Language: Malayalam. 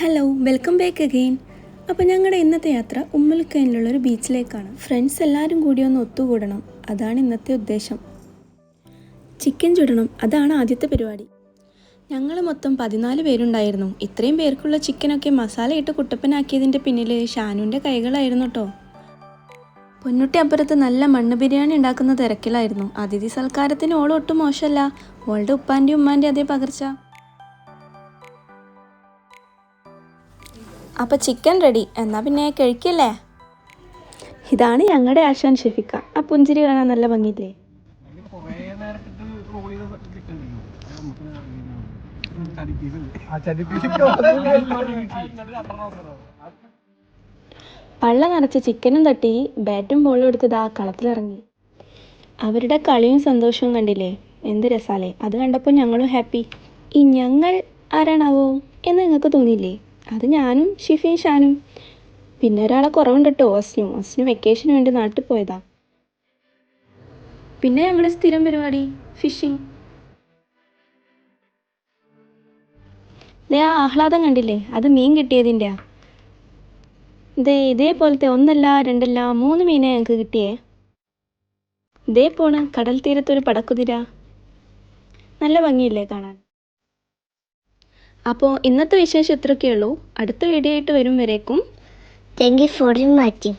Hello, welcome back again. അപ്പോൾ ഞങ്ങളുടെ ഇന്നത്തെ യാത്ര ഉമ്മൽക്കൈനിലുള്ളൊരു ബീച്ചിലേക്കാണ്. ഫ്രണ്ട്സ് എല്ലാവരും കൂടി ഒന്ന് ഒത്തുകൂടണം, അതാണ് ഇന്നത്തെ ഉദ്ദേശം. ചിക്കൻ ചുടണം, അതാണ് ആദ്യത്തെ പരിപാടി. ഞങ്ങൾ മൊത്തം 14 പേരുണ്ടായിരുന്നു. ഇത്രയും പേർക്കുള്ള ചിക്കനൊക്കെ മസാല ഇട്ട് കുട്ടപ്പനാക്കിയതിൻ്റെ പിന്നിൽ ഷാനുവിൻ്റെ കൈകളായിരുന്നു കേട്ടോ. പൊന്നുട്ടി അപ്പുറത്ത് നല്ല മണ്ണ് ബിരിയാണി ഉണ്ടാക്കുന്ന തിരക്കിലായിരുന്നു. അതിഥി സൽക്കാരത്തിന് ഓൾ ഒട്ടും മോശമല്ല, ഓളുടെ ഉപ്പാൻ്റെയും ഉമ്മാൻ്റെയും അതേ പകർച്ച. അപ്പോൾ ചിക്കൻ റെഡി, എന്നാൽ പിന്നെ കഴിക്കല്ലേ. ഇതാണ് ഞങ്ങളുടെ ആശാൻ ഷെഫിക്ക. ആ പുഞ്ചിരി കാണാൻ നല്ല ഭംഗിയില്ലേ. പള്ള നിറച്ച് ചിക്കനും തട്ടി ബാറ്റും ബോളും എടുത്തത് ആ കളത്തിലിറങ്ങി. അവരുടെ കളിയും സന്തോഷവും കണ്ടില്ലേ, എന്ത് രസാലേ. അത് കണ്ടപ്പോൾ ഞങ്ങളും ഹാപ്പി. ഈ ഞങ്ങൾ ആരാണാവോ എന്ന് നിങ്ങൾക്ക് തോന്നിയില്ലേ? അത് ഞാനും ഷിഫയും ഷാനും, പിന്നെ ഒരാളെ കുറവുണ്ട് കേട്ടോ, അസ്നു വെക്കേഷന് വേണ്ടി നാട്ടിൽ പോയതാ. പിന്നെ ഞങ്ങളുടെ സ്ഥിരം പരിപാടി ഫിഷിങ്. ആ ആഹ്ലാദം കണ്ടില്ലേ, അത് മീൻ കിട്ടിയതിൻ്റെയാ. ഇതേപോലത്തെ ഒന്നല്ല രണ്ടല്ല 3 മീനെ ഞങ്ങൾക്ക് കിട്ടിയേ. ഇതേ പോണ് കടൽ തീരത്തൊരു പടക്കുതിര, നല്ല ഭംഗിയില്ലേ കാണാൻ. അപ്പോൾ ഇന്നത്തെ വിശേഷം ഇത്രയൊക്കെയുള്ളൂ. അടുത്ത വീഡിയോ ആയിട്ട് വരും വരേക്കും. Thank you for watching.